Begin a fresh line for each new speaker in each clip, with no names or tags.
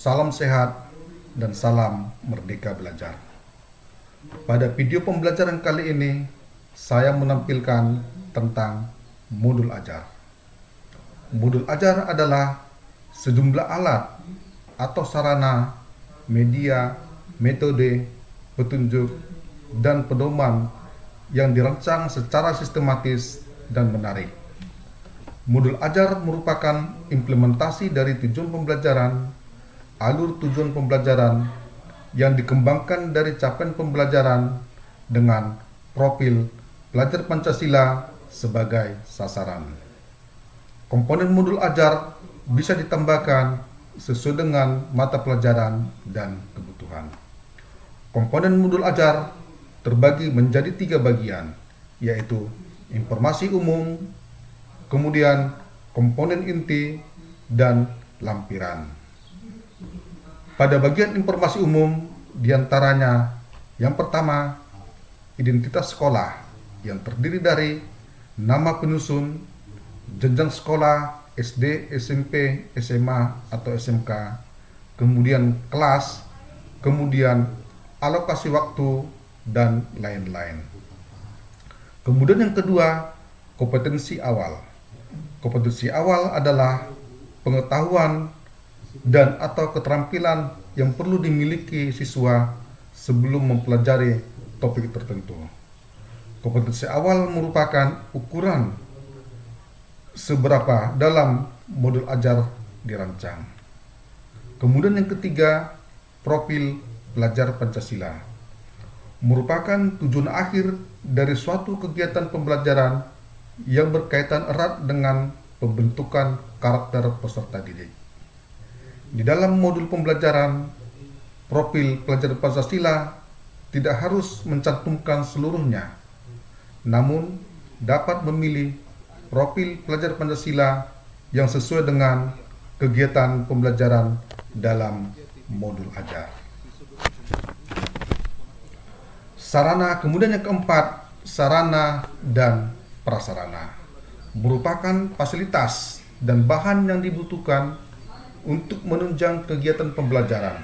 salam sehat, dan salam merdeka belajar. Pada video pembelajaran kali ini, saya menampilkan tentang modul ajar. Modul ajar adalah sejumlah alat atau sarana, media, metode, petunjuk, dan pedoman yang dirancang secara sistematis dan menarik. Modul ajar merupakan implementasi dari tujuan pembelajaran, alur tujuan pembelajaran yang dikembangkan dari capaian pembelajaran dengan profil pelajar Pancasila sebagai sasaran. Komponen modul ajar bisa ditambahkan sesuai dengan mata pelajaran dan kebutuhan. Komponen modul ajar terbagi menjadi 3 bagian, yaitu informasi umum, kemudian komponen inti, dan lampiran. Pada bagian informasi umum, diantaranya yang pertama, identitas sekolah yang terdiri dari nama penyusun, jenjang sekolah SD, SMP, SMA, atau SMK, kemudian kelas, kemudian alokasi waktu, dan lain-lain. Kemudian yang kedua, kompetensi awal. Kompetensi awal adalah pengetahuan dan atau keterampilan yang perlu dimiliki siswa sebelum mempelajari topik tertentu. Kompetensi awal merupakan ukuran seberapa dalam modul ajar dirancang. Kemudian yang ketiga, profil pelajar Pancasila. Merupakan tujuan akhir dari suatu kegiatan pembelajaran yang berkaitan erat dengan pembentukan karakter peserta didik. Di dalam modul pembelajaran, profil pelajar Pancasila tidak harus mencantumkan seluruhnya, namun dapat memilih profil pelajar Pancasila yang sesuai dengan kegiatan pembelajaran dalam modul ajar. Sarana, kemudian yang keempat, sarana dan prasarana merupakan fasilitas dan bahan yang dibutuhkan untuk menunjang kegiatan pembelajaran.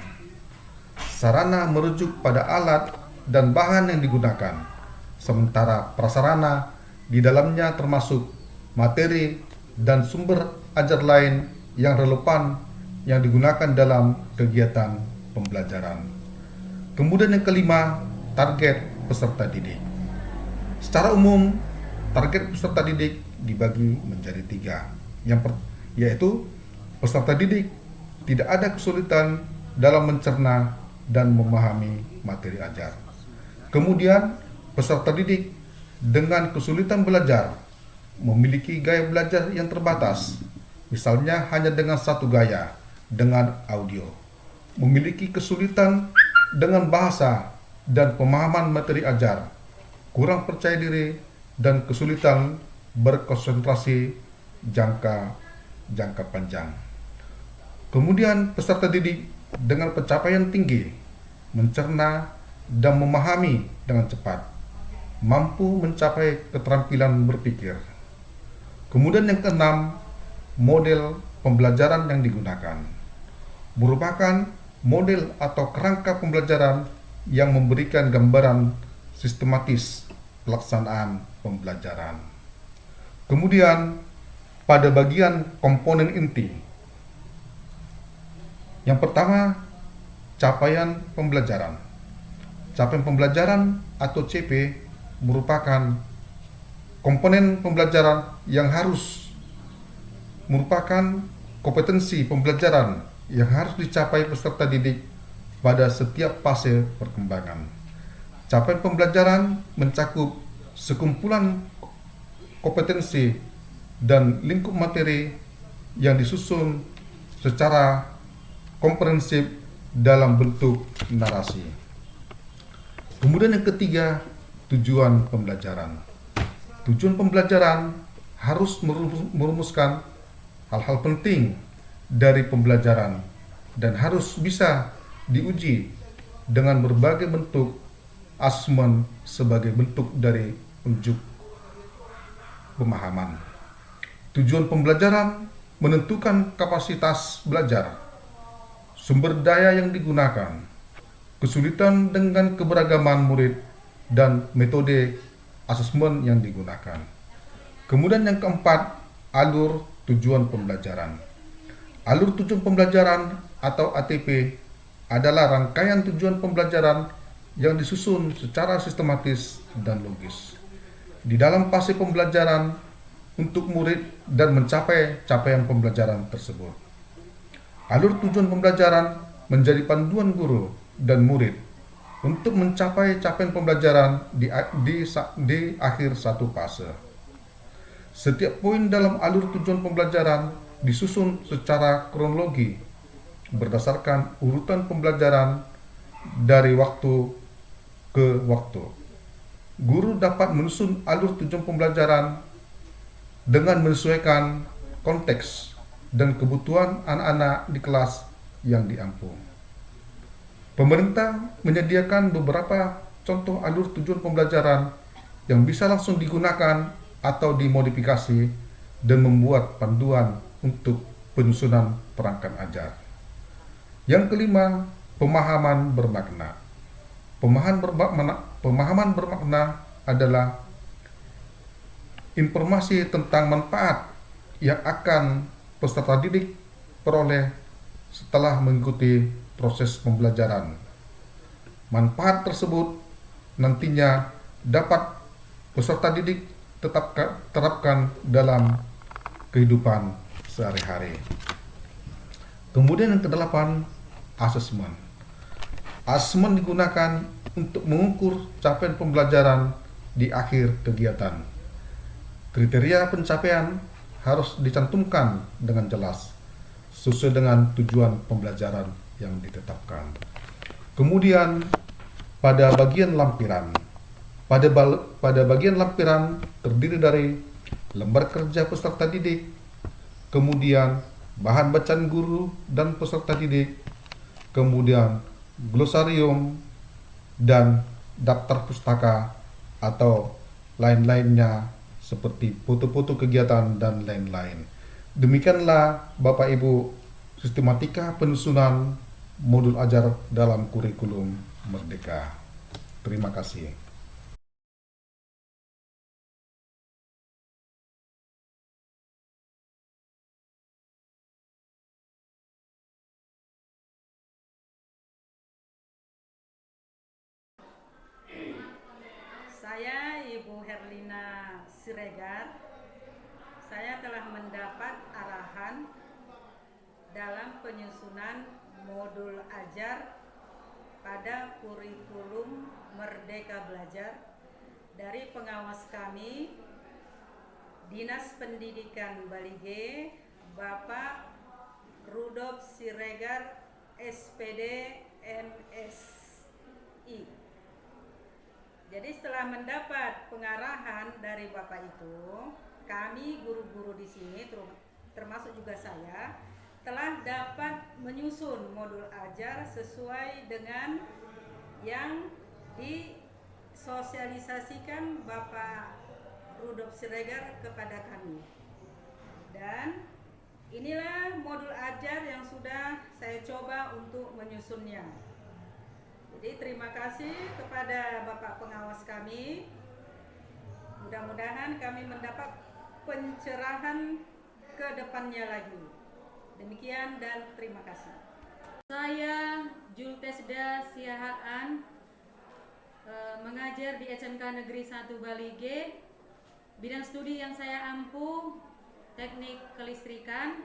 Sarana merujuk pada alat dan bahan yang digunakan, sementara prasarana di dalamnya termasuk materi dan sumber ajar lain yang relevan yang digunakan dalam kegiatan pembelajaran. Kemudian yang kelima, target peserta didik. Secara umum, target peserta didik dibagi menjadi 3, yaitu peserta didik tidak ada kesulitan dalam mencerna dan memahami materi ajar. Kemudian, peserta didik dengan kesulitan belajar memiliki gaya belajar yang terbatas, misalnya hanya dengan satu gaya dengan audio, memiliki kesulitan dengan bahasa dan pemahaman materi ajar, kurang percaya diri, dan kesulitan berkonsentrasi jangka panjang. Kemudian peserta didik dengan pencapaian tinggi mencerna dan memahami dengan cepat, mampu mencapai keterampilan berpikir. Kemudian yang keenam, model pembelajaran yang digunakan merupakan model atau kerangka pembelajaran yang memberikan gambaran sistematis pelaksanaan pembelajaran. Kemudian pada bagian komponen inti, yang pertama, capaian pembelajaran. Capaian pembelajaran atau CP merupakan komponen pembelajaran yang harus merupakan kompetensi pembelajaran yang harus dicapai peserta didik pada setiap fase perkembangan. Capaian pembelajaran mencakup sekumpulan kompetensi dan lingkup materi yang disusun secara komprehensif dalam bentuk narasi. Kemudian yang ketiga, tujuan pembelajaran. Tujuan pembelajaran harus merumuskan hal-hal penting dari pembelajaran dan harus bisa diuji dengan berbagai bentuk asesmen sebagai bentuk dari unjuk pemahaman. Tujuan pembelajaran menentukan kapasitas belajar, sumber daya yang digunakan, kesulitan dengan keberagaman murid, dan metode asesmen yang digunakan. Kemudian yang keempat, alur tujuan pembelajaran. Alur tujuan pembelajaran atau ATP adalah rangkaian tujuan pembelajaran yang disusun secara sistematis dan logis di dalam fase pembelajaran untuk murid dan mencapai capaian pembelajaran tersebut. Alur tujuan pembelajaran menjadi panduan guru dan murid untuk mencapai capaian pembelajaran di akhir satu fase. Setiap poin dalam alur tujuan pembelajaran disusun secara kronologi berdasarkan urutan pembelajaran dari waktu ke waktu. Guru dapat menyusun alur tujuan pembelajaran dengan menyesuaikan konteks dan kebutuhan anak-anak di kelas yang diampu. Pemerintah menyediakan beberapa contoh alur tujuan pembelajaran yang bisa langsung digunakan atau dimodifikasi dan membuat panduan untuk penyusunan perangkat ajar. Yang kelima, pemahaman bermakna. Pemahaman bermakna adalah informasi tentang manfaat yang akan peserta didik peroleh setelah mengikuti proses pembelajaran. Manfaat tersebut nantinya dapat peserta didik terapkan dalam kehidupan sehari-hari. Kemudian yang kedelapan, asesmen. Asesmen digunakan untuk mengukur capaian pembelajaran di akhir kegiatan. Kriteria pencapaian harus dicantumkan dengan jelas sesuai dengan tujuan pembelajaran yang ditetapkan. Kemudian pada bagian lampiran. Pada bagian lampiran terdiri dari lembar kerja peserta didik, kemudian bahan bacaan guru dan peserta didik, kemudian glosarium dan daftar pustaka atau lain-lainnya seperti foto-foto kegiatan dan lain-lain. Demikianlah Bapak Ibu sistematika penyusunan modul ajar dalam kurikulum Merdeka. Terima kasih.
Saya Ibu Herlina Siregar. Saya telah mendapat arahan dalam penyusunan modul ajar pada kurikulum Merdeka Belajar dari pengawas kami, Dinas Pendidikan Bali G, Bapak Rudolf Siregar, SPD, MSI. Jadi setelah mendapat pengarahan dari Bapak itu, kami guru-guru di sini, termasuk juga saya, telah dapat menyusun modul ajar sesuai dengan yang disosialisasikan Bapak Rudolf Siregar kepada kami. Dan inilah modul ajar yang sudah saya coba untuk menyusunnya. Jadi terima kasih kepada Bapak pengawas kami. Mudah-mudahan kami mendapat pencerahan ke depannya lagi. Demikian dan terima kasih. Saya Jultesda Siahaan, mengajar di SMK Negeri 1 Bali G. Bidang studi yang saya ampu teknik kelistrikan.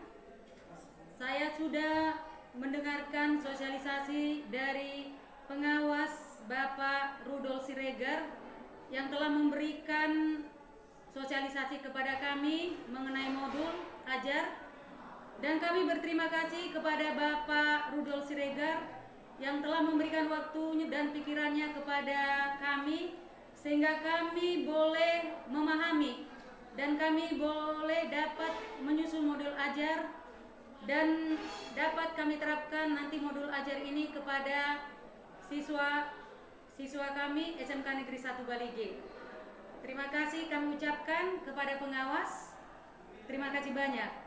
Saya sudah mendengarkan sosialisasi dari pengawas Bapak Rudolf Siregar yang telah memberikan sosialisasi kepada kami mengenai modul ajar, dan kami berterima kasih kepada Bapak Rudolf Siregar yang telah memberikan waktunya dan pikirannya kepada kami sehingga kami boleh memahami dan kami boleh dapat menyusun modul ajar dan dapat kami terapkan nanti modul ajar ini kepada siswa kami SMK Negeri 1 Bali G. Terima kasih kami ucapkan kepada pengawas. Terima kasih banyak.